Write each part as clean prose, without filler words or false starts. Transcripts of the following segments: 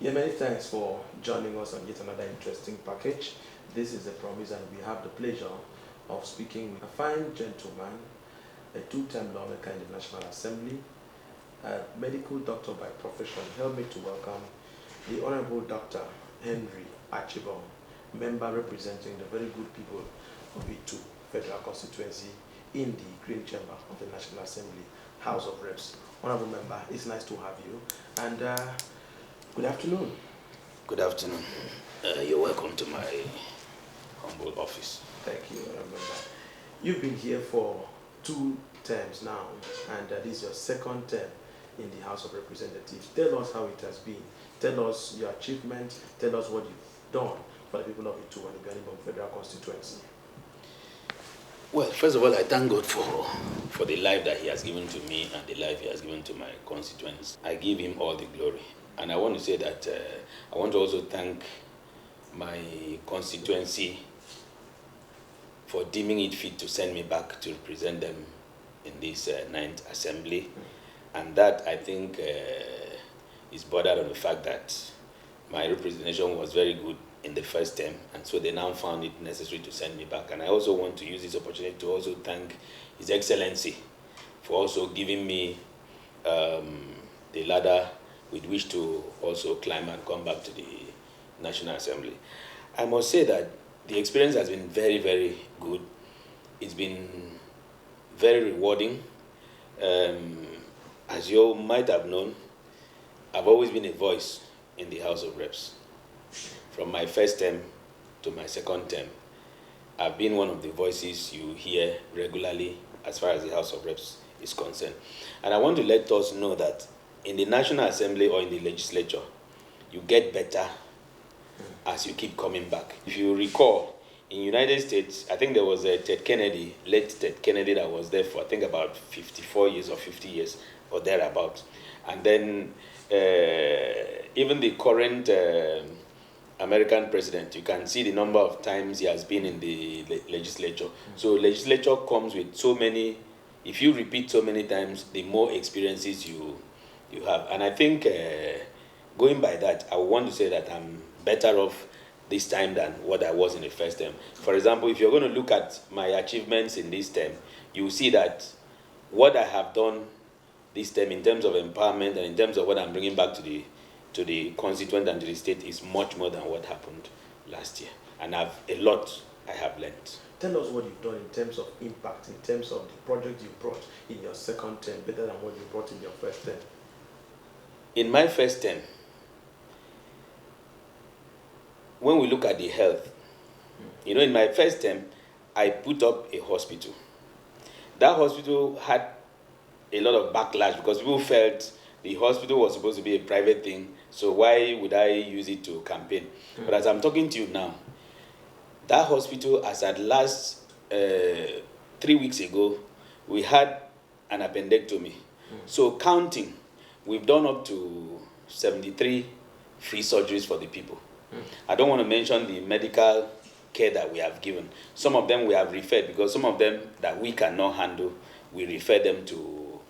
Yeah, many thanks for joining us on yet another interesting package. This is a promise, and we have the pleasure of speaking with a fine gentleman, a two-term lawmaker in the National Assembly, a medical doctor by profession. Help me to welcome the Honorable Dr. Henry Archibong, member representing the very good people of Itu Federal Constituency in the Green Chamber of the National Assembly, House of Reps. Honorable member, it's nice to have you. And good afternoon. Good afternoon. You're welcome to my humble office. Thank you, Honorable member. You've been here for 2 terms now, and this is your second term in the House of Representatives. Tell us how it has been. Tell us your achievements. Tell us what you've done for the people of Itu and the Archibong Federal Constituency. Well, first of all, I thank God for the life that He has given to me and the life He has given to my constituents. I give Him all the glory. And I want to say that I want to also thank my constituency for deeming it fit to send me back to represent them in this 9th Assembly. And that, I think, is bordered on the fact that my representation was very good in the first term, and so they now found it necessary to send me back. And I also want to use this opportunity to also thank His Excellency for also giving me the ladder with which to also climb and come back to the National Assembly. I must say that the experience has been very, very good. It's been very rewarding. As you might have known, I've always been a voice in the House of Reps. From my first term to my second term, I've been one of the voices you hear regularly as far as the House of Reps is concerned. And I want to let us know that in the National Assembly or in the legislature, you get better as you keep coming back. If you recall, in the United States, I think there was a Ted Kennedy, late Ted Kennedy, that was there for, I think, about 54 years or 50 years or thereabouts. And then even the current American president, you can see the number of times he has been in the legislature. So legislature comes with so many, if you repeat so many times, the more experiences you have. And I think going by that, I want to say that I'm better off this time than what I was in the first term. For example, if you're going to look at my achievements in this term, you will see that what I have done this term in terms of empowerment and in terms of what I'm bringing back to the constituent and to the state is much more than what happened last year. And a lot I have learned. Tell us what you've done in terms of impact, in terms of the project you brought in your second term, better than what you brought in your first term. In my first term, when we look at the health, in my first term, I put up a hospital. That hospital had a lot of backlash because people felt the hospital was supposed to be a private thing, so why would I use it to campaign? But as I'm talking to you now, that hospital, as at last 3 weeks ago, we had an appendectomy. So counting, we've done up to 73 free surgeries for the people. I don't want to mention the medical care that we have given. Some of them we have referred, because some of them that we cannot handle, we refer them to,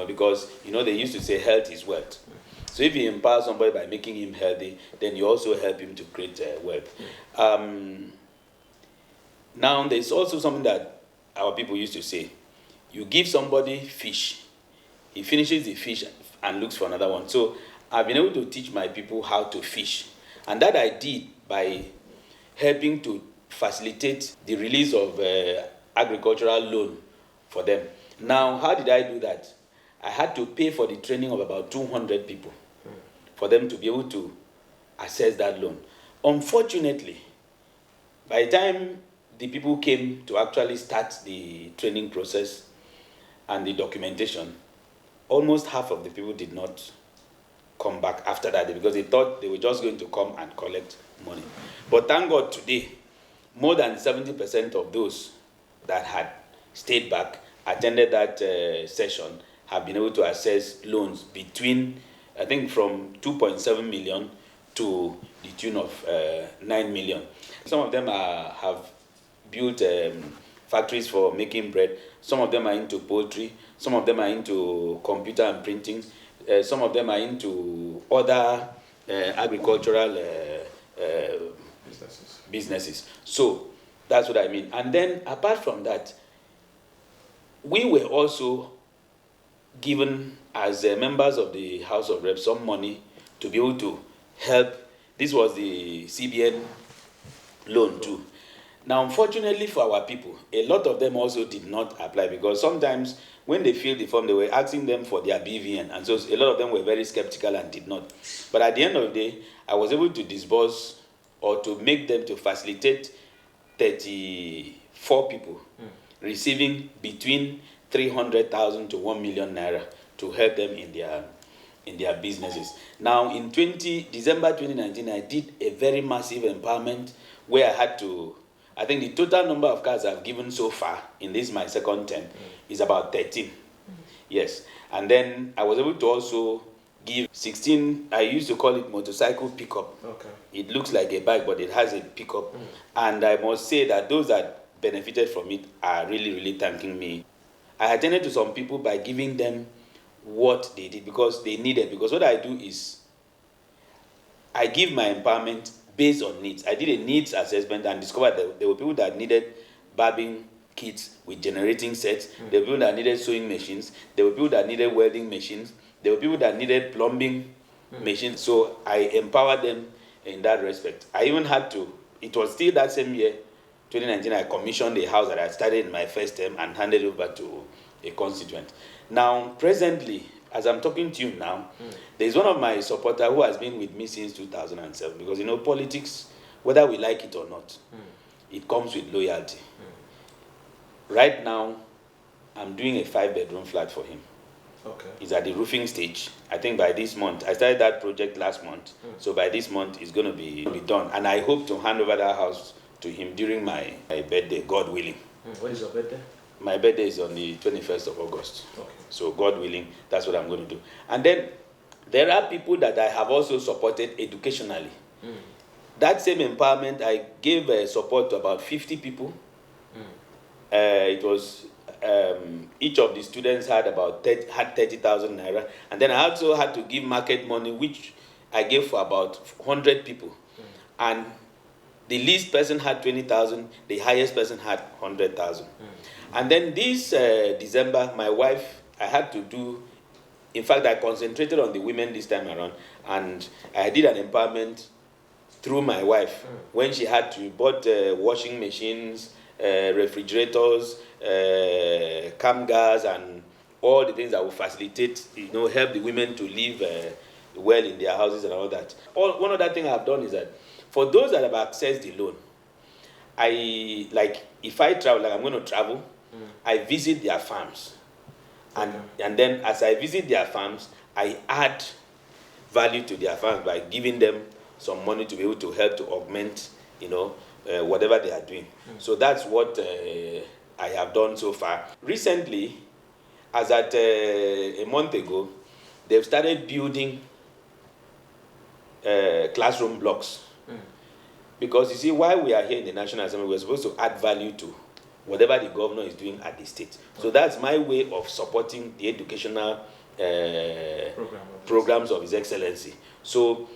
because, they used to say health is wealth. So if you empower somebody by making him healthy, then you also help him to create wealth. Now, there's also something that our people used to say. You give somebody fish, he finishes the fish and looks for another one. So I've been able to teach my people how to fish. And that I did by helping to facilitate the release of agricultural loan for them. Now, how did I do that? I had to pay for the training of about 200 people for them to be able to access that loan. Unfortunately, by the time the people came to actually start the training process and the documentation, almost half of the people did not come back after that because they thought they were just going to come and collect money. But thank God today, more than 70% of those that had stayed back, attended that session, have been able to access loans between, I think, from 2.7 million to the tune of 9 million. Some of them have built factories for making bread. Some of them are into poultry. Some of them are into computer and printing. Some of them are into other agricultural businesses. So that's what I mean. And then apart from that, we were also given as members of the House of Reps some money to be able to help. This was the CBN loan too. Now, unfortunately for our people, a lot of them also did not apply, because sometimes when they filled the form, they were asking them for their BVN, and so a lot of them were very skeptical and did not. But at the end of the day, I was able to disburse or to make them to facilitate 34 people receiving between 300,000 to 1 million naira to help them in their businesses. Now, in December 2019, I did a very massive empowerment where I think the total number of cars I've given so far in this my second term is about 13. Yes. And then I was able to also give 16, I used to call it motorcycle pickup. Okay. It looks like a bike, but it has a pickup. And I must say that those that benefited from it are really, really thanking me. I attended to some people by giving them what they did because they needed. Because what I do is I give my empowerment based on needs. I did a needs assessment and discovered that there were people that needed barbing kits with generating sets. There were people that needed sewing machines. There were people that needed welding machines. There were people that needed plumbing machines. So I empowered them in that respect. I even had to, it was still that same year, 2019, I commissioned a house that I started in my first term and handed over to a constituent. Now, presently, as I'm talking to you now, there's one of my supporters who has been with me since 2007, because politics, whether we like it or not, it comes with loyalty. Right now, I'm doing a 5-bedroom flat for him. Okay. It's at the roofing stage. I think by this month, I started that project last month, so by this month it's going to be done. And I hope to hand over that house to him during my birthday, God willing. When is your birthday? My birthday is on the 21st of August. Okay. So God willing, that's what I'm going to do. And then there are people that I have also supported educationally. That same empowerment, I gave support to about 50 people. It was each of the students had about 30,000 naira, and then I also had to give market money, which I gave for about 100 people. And the least person had 20,000, the highest person had 100,000. And then this December, my wife, I had to do, in fact, I concentrated on the women this time around, and I did an empowerment through my wife when she had to bought washing machines, refrigerators, cam gas, and all the things that will facilitate, help the women to live well in their houses and all that. One other thing I've done is that for those that have accessed the loan, if I travel, like I'm going to travel, I visit their farms. And then as I visit their farms, I add value to their farms by giving them some money to be able to help to augment, whatever they are doing. So that's what I have done so far. Recently, as at a month ago, they've started building classroom blocks. Because you see, while we are here in the National Assembly, we're supposed to add value to whatever the governor is doing at the state. So that's my way of supporting the educational programs of His Excellency. So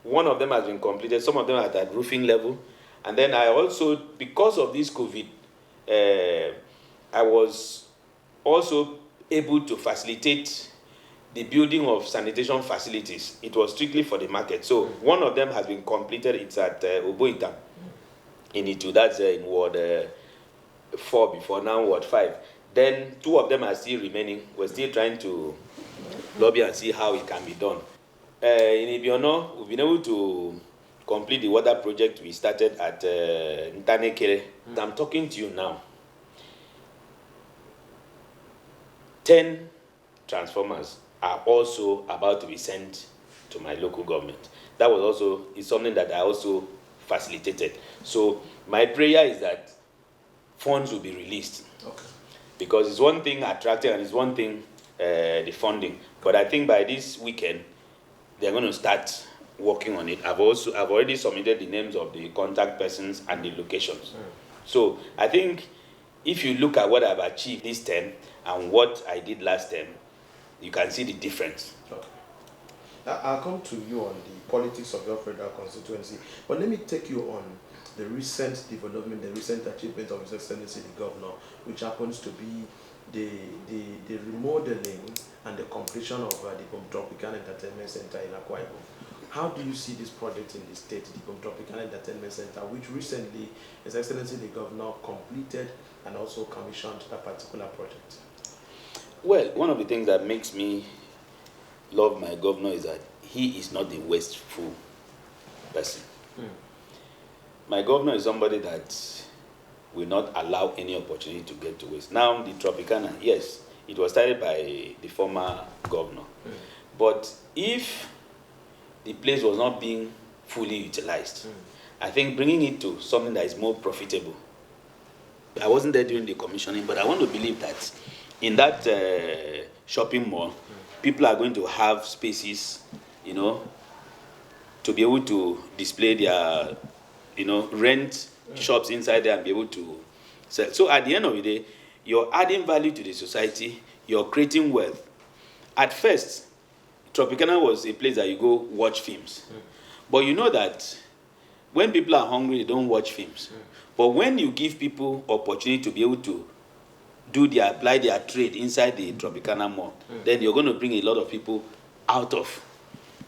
one of them has been completed, some of them are at roofing level. And then I also, because of this COVID, I was also able to facilitate the building of sanitation facilities. It was strictly for the market. So one of them has been completed. It's at Oboitan in Itu. That's in Ward 4 before, now Ward 5. Then 2 of them are still remaining. We're still trying to lobby and see how it can be done. In Ibiono, we've been able to complete the water project we started at Ntanekere. I'm talking to you now. 10 transformers are also about to be sent to my local government. That was also is something that I also facilitated. So my prayer is that funds will be released. Okay. Because it's one thing attracting and it's one thing the funding. But I think by this weekend they're going to start working on it. I've already submitted the names of the contact persons and the locations. So I think if you look at what I've achieved this term and what I did last term, you can see the difference. Okay. I'll come to you on the politics of your federal constituency, but let me take you on the recent development, the recent achievement of His Excellency the Governor, which happens to be the remodeling and the completion of the Tropical Entertainment Center in Akwa Ibom. How do you see this project in the state, the Tropical Entertainment Center, which recently His Excellency the Governor completed and also commissioned that particular project? Well, one of the things that makes me love my governor is that he is not a wasteful person. My governor is somebody that will not allow any opportunity to get to waste. Now, the Tropicana, yes, it was started by the former governor. But if the place was not being fully utilized, I think bringing it to something that is more profitable. I wasn't there during the commissioning, but I want to believe that in that shopping mall, people are going to have spaces, to be able to display their, rent shops inside there and be able to sell. So at the end of the day, you're adding value to the society, you're creating wealth. At first, Tropicana was a place that you go watch films. But you know that when people are hungry, they don't watch films. But when you give people opportunity to be able to apply their trade inside the Tropicana mall, then you're going to bring a lot of people out of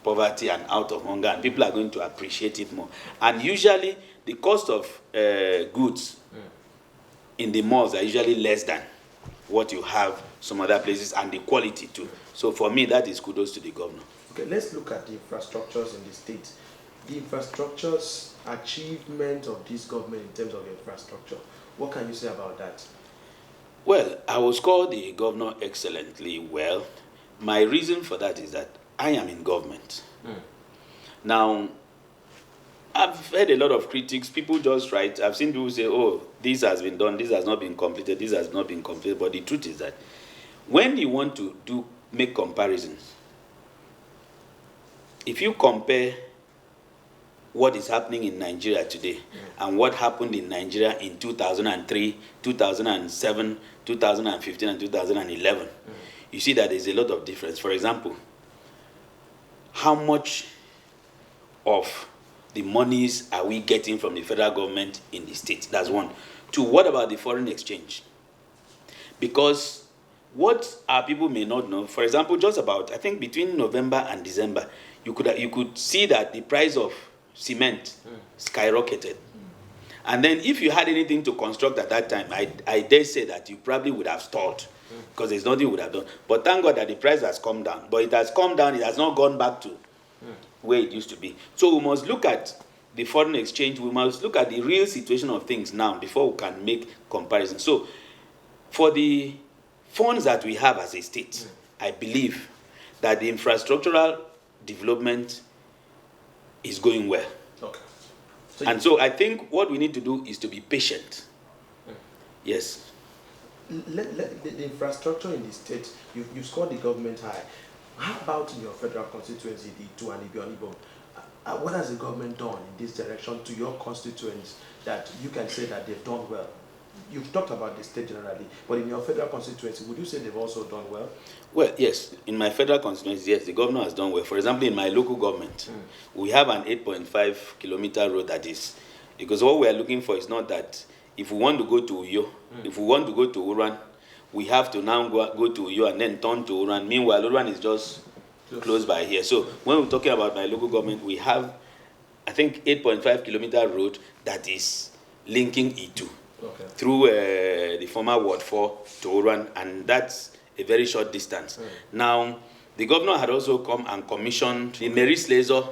poverty and out of hunger, and people are going to appreciate it more. And usually, the cost of goods in the malls are usually less than what you have some other places, and the quality too. So for me, that is kudos to the governor. Okay, let's look at the infrastructures in the state. The infrastructures achievement of this government in terms of infrastructure. What can you say about that? Well, I will score the governor excellently well. My reason for that is that I am in government. Now, I've heard a lot of critics. People just write. I've seen people say, oh, this has been done, this has not been completed, this has not been completed. But the truth is that when you want to make comparisons, if you compare what is happening in Nigeria today and what happened in Nigeria in 2003, 2007, 2015, and 2011, you see that there's a lot of difference. For example, how much of the monies are we getting from the federal government in the state? That's one. Two, what about the foreign exchange? Because what our people may not know, for example, just about, I think between November and December, you could see that the price of cement skyrocketed. And then if you had anything to construct at that time, I dare say that you probably would have stalled, because there's nothing you would have done. But thank God that the price has come down. But it has come down, it has not gone back to where it used to be. So we must look at the foreign exchange, we must look at the real situation of things now before we can make comparisons. So for the funds that we have as a state, I believe that the infrastructural development is going well. Okay. So I think what we need to do is to be patient. Yes. The infrastructure in the state, you scored the government high. How about in your federal constituency, the two and Ibom? What has the government done in this direction to your constituents that you can say that they've done well? You've talked about the state generally, but in your federal constituency, would you say they've also done well? Well, yes. In my federal constituency, yes, the governor has done well. For example, in my local government, we have an 8.5 kilometer road that is, because what we are looking for is not that if we want to go to Uyo, if we want to go to Uran, we have to now go to Uyo and then turn to Uran. Meanwhile, Uran is just close by here. So when we're talking about my local government, we have, I think, 8.5 kilometer road that is linking E2 through the former Ward 4 to Uran, and that's a very short distance. Now, the governor had also come and commissioned the Maurice Lezo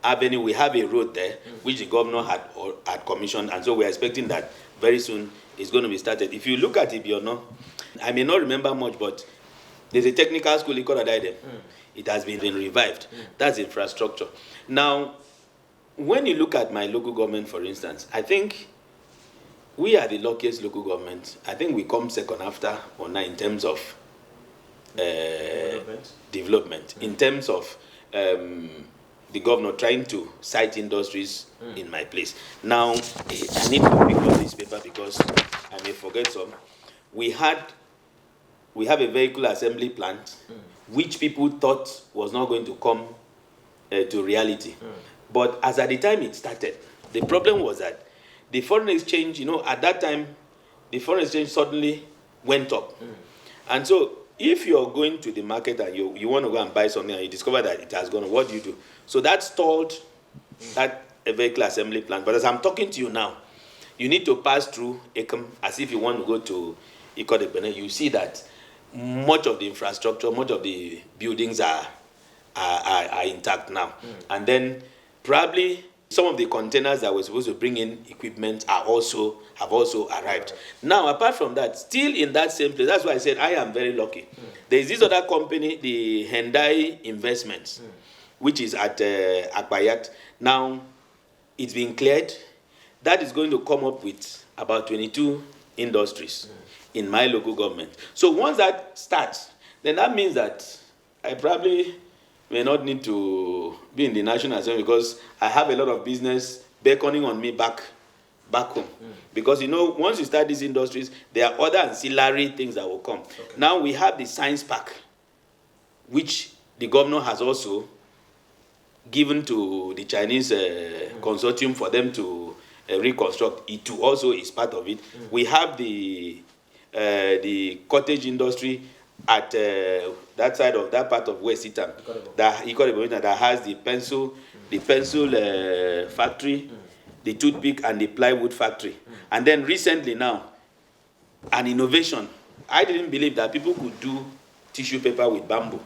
Avenue. We have a road there, which the governor had commissioned, and so we're expecting that very soon it's going to be started. If you look at it, I may not remember much, but there's a technical school in Koradai. It has been revived. That's infrastructure. Now, when you look at my local government, for instance, I think we are the luckiest local government. I think we come second after Ona in terms of development. In terms of the governor trying to cite industries in my place. Now, I need to pick up this paper because I may forget some. We have a vehicle assembly plant which people thought was not going to come to reality. But as at the time it started, the problem was that the foreign exchange, at that time, the foreign exchange suddenly went up. And so if you're going to the market and you want to go and buy something and you discover that it has gone up, what do you do? So that stalled that vehicle assembly plant. But as I'm talking to you now, you need to pass through Ekem as if you want to go to Ikodebene. You see that much of the infrastructure, much of the buildings are intact now. And then probably some of the containers that were supposed to bring in equipment have also arrived. Now, apart from that, still in that same place, that's why I said I am very lucky. There is this other company, the Hendai Investments, which is at Akbayat. Now, it's been cleared. That is going to come up with about 22 industries in my local government. So once that starts, then that means that I probably may not need to be in the National Assembly because I have a lot of business beckoning on me back home. Because, once you start these industries, there are other ancillary things that will come. Okay. Now we have the Science Park, which the governor has also given to the Chinese consortium for them to reconstruct. It too also is part of it. We have the cottage industry at that side of that part of West Itam, that has the pencil factory, the toothpick and the plywood factory. And then recently now, an innovation. I didn't believe that people could do tissue paper with bamboo.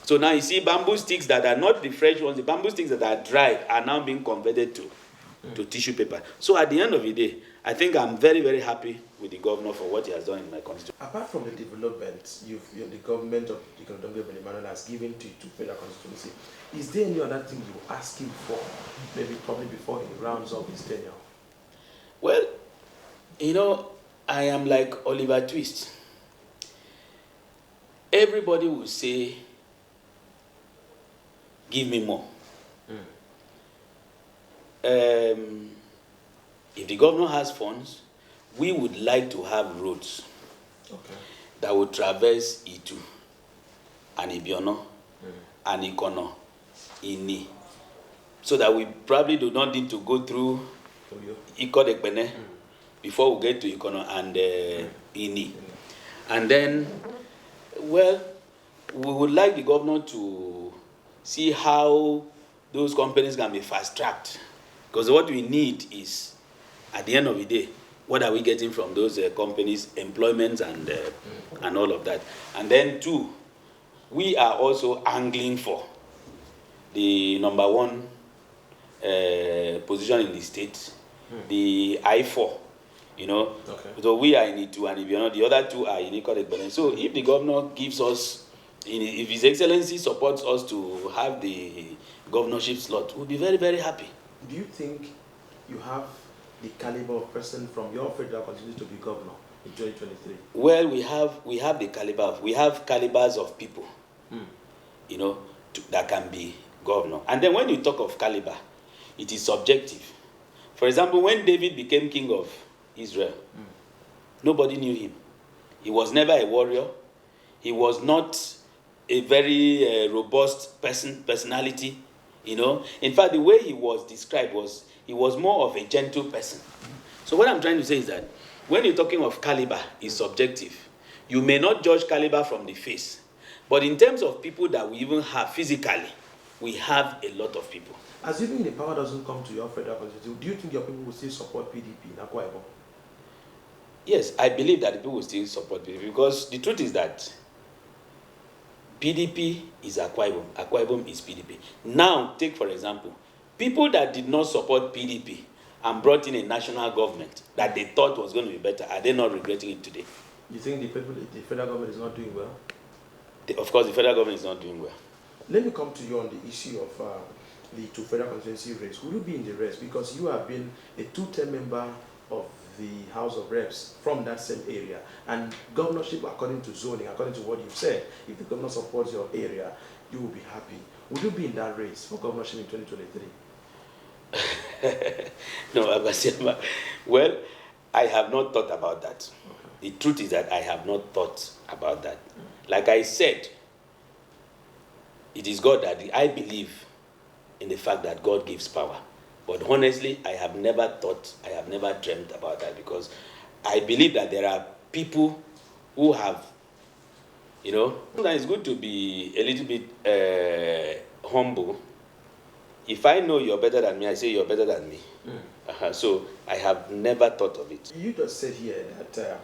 So now you see bamboo sticks that are not the fresh ones, the bamboo sticks that are dried are now being converted to tissue paper. So at the end of the day, I think I'm very, very happy with the governor for what he has done in my constituency. Apart from the development the government of the Emmanuel has given to federal constituency, is there any other thing you ask him for, maybe probably before he rounds up his tenure? Well, I am like Oliver Twist. Everybody will say, give me more. If the governor has funds, we would like to have roads that would traverse Itu, and Ibiono, and Ikono, Ini, so that we probably do not need to go through Ikodekbene before we get to Ikono and Ini. And then, we would like the governor to see how those companies can be fast-tracked. Because what we need is, at the end of the day, what are we getting from those companies, employment and all of that. And then two, we are also angling for the number one position in the state, the I4, So we are in Itu and Ibiano, the other two are in Ikodekbene. So if the governor gives us, if His Excellency supports us to have the governorship slot, we'll be very, very happy. Do you think you have the caliber of person from your federal constituency to be governor in 2023? Well, we have the caliber. We have calibers of people, that can be governor. And then when you talk of caliber, it is subjective. For example, when David became king of Israel, nobody knew him. He was never a warrior. He was not a very robust personality. In fact, the way he was described was he was more of a gentle person. So what I'm trying to say is that when you're talking of caliber, it's subjective. You may not judge caliber from the face, but in terms of people that we even have physically, we have a lot of people. Assuming the power doesn't come to your federal constituency, do you think your people will still support PDP in Akwa Ibom? Yes, I believe that the people will still support PDP because the truth is that PDP is Akwa Ibom. Akwa Ibom is PDP. Now, take for example, people that did not support PDP and brought in a national government that they thought was going to be better, are they not regretting it today? You think the federal government is not doing well? Of course, the federal government is not doing well. Let me come to you on the issue of the two federal constituency race. Will you be in the race? Because you have been a two-term member of the House of Reps from that same area. And governorship, according to zoning, according to what you've said, if the governor supports your area, you will be happy. Will you be in that race for governorship in 2023? No, Abasiama. Well, I have not thought about that. Okay. The truth is that I have not thought about that. Like I said, it is God that I believe in the fact that God gives power. But honestly, I have never dreamt about that, because I believe that there are people who have, sometimes it's good to be a little bit humble. If I know you're better than me, I say you're better than me. So I have never thought of it. You just said here that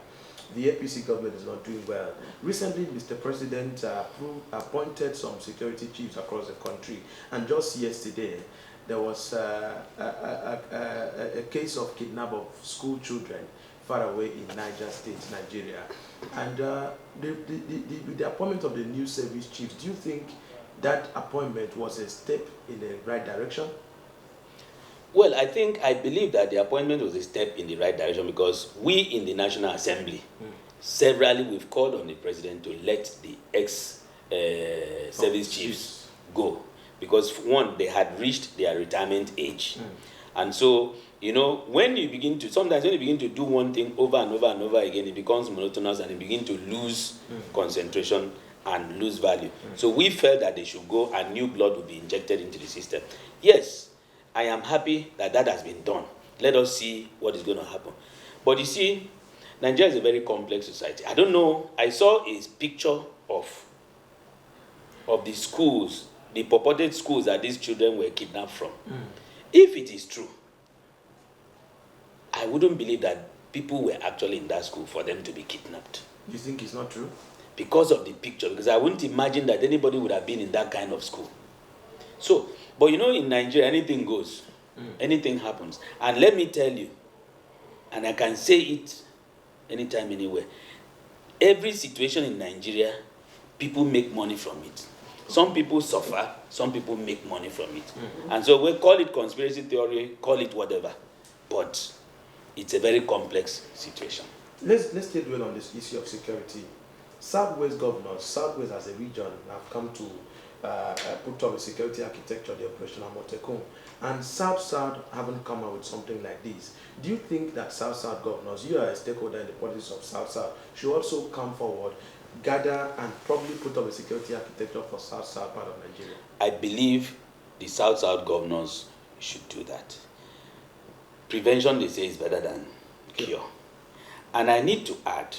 the APC government is not doing well. Recently, Mr. President appointed some security chiefs across the country, and just yesterday, there was a case of kidnap of school children far away in Niger State, Nigeria. And with the appointment of the new service chiefs, do you think that appointment was a step in the right direction? Well, I believe that the appointment was a step in the right direction, because we in the National Assembly, severally we've called on the president to let the ex-service chiefs go, because one, they had reached their retirement age. And so, when you begin to do one thing over and over and over again, it becomes monotonous and you begin to lose concentration and lose value. So we felt that they should go and new blood would be injected into the system. Yes, I am happy that has been done. Let us see what is going to happen. But you see, Nigeria is a very complex society. I don't know. I saw a picture of the schools, the purported schools that these children were kidnapped from. If it is true, I wouldn't believe that people were actually in that school for them to be kidnapped. You think it's not true? Because of the picture, because I wouldn't imagine that anybody would have been in that kind of school. So, but in Nigeria, anything goes. Anything happens. And let me tell you, and I can say it anytime, anywhere, every situation in Nigeria, people make money from it. Some people suffer, some people make money from it. And so we call it conspiracy theory, call it whatever. But it's a very complex situation. Let's still dwell on this issue of security. Southwest governors, Southwest as a region, have come to put up a security architecture, the operational Motekun, and South haven't come out with something like this. Do you think that South governors, you are a stakeholder in the politics of South, should also come forward, gather, and probably put up a security architecture for South part of Nigeria? I believe the South governors should do that. Prevention, they say, is better than cure. And I need to add,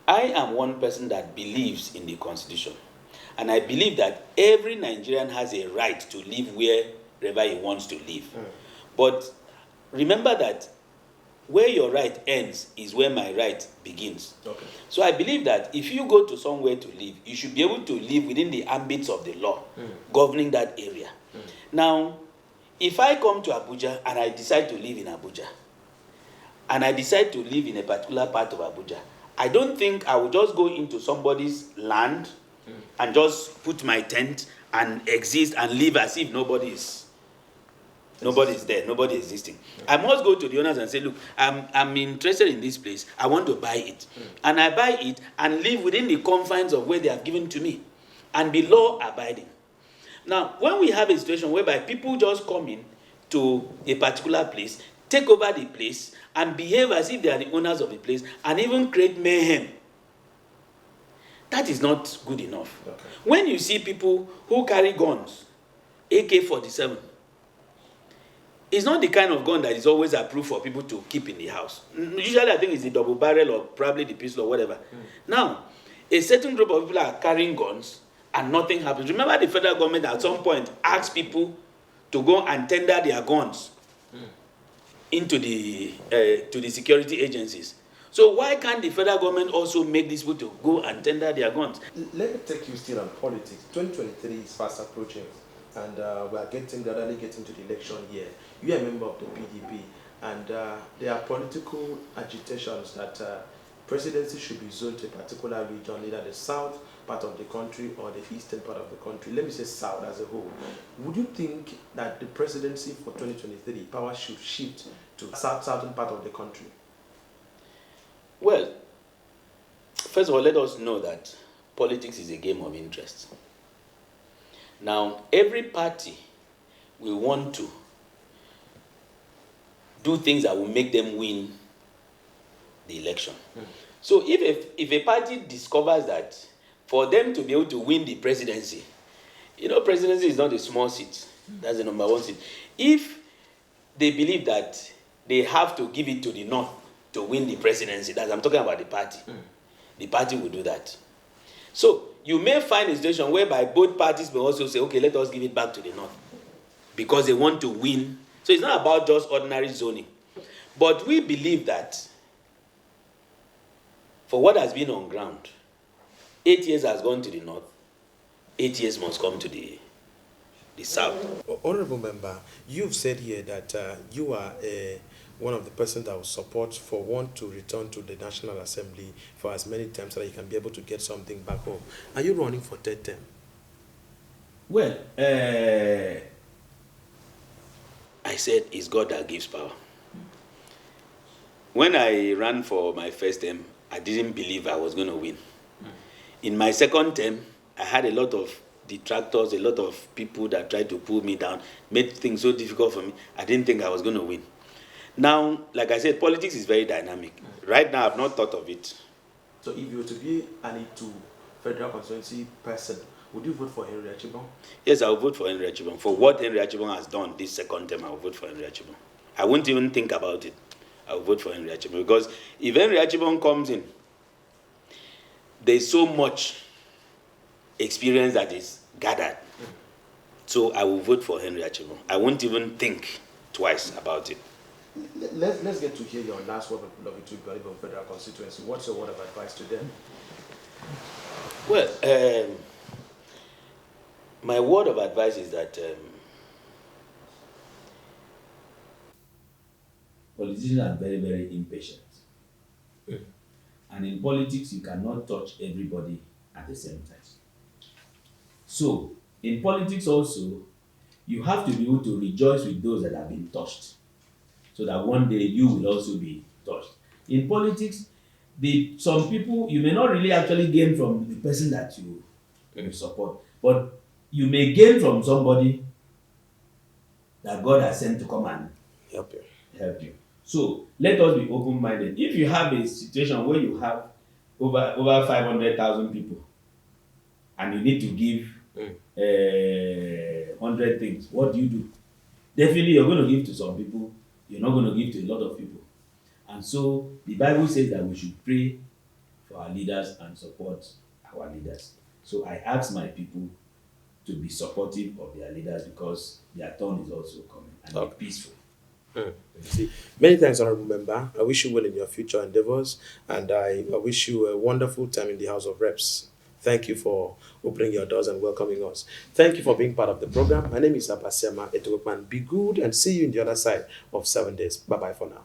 I am one person that believes in the Constitution. And I believe that every Nigerian has a right to live wherever he wants to live. But remember that where your right ends is where my right begins. Okay. So I believe that if you go to somewhere to live, you should be able to live within the ambits of the law governing that area. Now, if I come to Abuja and I decide to live in Abuja, and I decide to live in a particular part of Abuja, I don't think I will just go into somebody's land and just put my tent and exist and live as if nobody is there, nobody existing. I must go to the owners and say, look, I'm interested in this place. I want to buy it. And I buy it and live within the confines of where they have given to me and be law abiding. Now, when we have a situation whereby people just come in to a particular place, take over the place, and behave as if they are the owners of the place, and even create mayhem, that is not good enough. Okay. When you see people who carry guns, AK-47, it's not the kind of gun that is always approved for people to keep in the house. Usually, I think it's the double barrel or probably the pistol or whatever. Now, a certain group of people are carrying guns and nothing happens. Remember, the federal government at some point asked people to go and tender their guns into the security agencies. So why can't the federal government also make these people to go and tender their guns? Let me take you still on politics. 2023 is fast approaching, and we are gradually getting to the election year. You are a member of the PDP, and there are political agitations that presidency should be zoned to a particular region, either the south part of the country or the eastern part of the country. Let me say south as a whole. Would you think that the presidency for 2023 power should shift to southern part of the country? Well, first of all, let us know that politics is a game of interest. Now, every party will want to do things that will make them win the election. So if a party discovers that for them to be able to win the presidency, presidency is not a small seat. That's the number one seat. If they believe that they have to give it to the North to win the presidency, I'm talking about the party. The party will do that. So you may find a situation whereby both parties may also say, okay, let us give it back to the North because they want to win. So it's not about just ordinary zoning. But we believe that for what has been on ground, 8 years has gone to the North, 8 years must come to the South. Honorable Member, you've said here that you are one of the persons that will support for one to return to the National Assembly for as many times so that you can be able to get something back home. Are you running for third term? Well, I said it's God that gives power. When I ran for my first term, I didn't believe I was going to win. In my second term, I had a lot of detractors, a lot of people that tried to pull me down, made things so difficult for me. I didn't think I was going to win. Now, like I said, politics is very dynamic. Right now, I've not thought of it. So if you were to be an E2 federal constituency person, would you vote for Henry Archibong? Yes, I will vote for Henry Archibong. For what Henry Archibong has done this second term, I will vote for Henry Archibong. I won't even think about it. I will vote for Henry Archibong. Because if Henry Archibong comes in, there's so much experience that is gathered. So I will vote for Henry Archibong. I won't even think twice about it. Let's get to hear your last word of it to Archibong Federal Constituency. What's your word of advice to them? Well, my word of advice is that politicians are very, very impatient. And in politics, you cannot touch everybody at the same time. So, in politics also, you have to be able to rejoice with those that have been touched, so that one day you will also be touched. In politics, some people, you may not really actually gain from the person that you support, but you may gain from somebody that God has sent to come and help you. So let us be open-minded. If you have a situation where you have over 500,000 people and you need to give 100 things, what do? Definitely you're going to give to some people, you're not going to give to a lot of people. And so the Bible says that we should pray for our leaders and support our leaders. So I ask my people to be supportive of their leaders because their turn is also coming and be peaceful. Many thanks, Honorable Member. I wish you well in your future endeavors, and I wish you a wonderful time in the House of Reps. Thank you for opening your doors and welcoming us. Thank you for being part of the program. My name is Abasiama Etogokman. Be good and see you in the other side of 7 days. Bye-bye for now.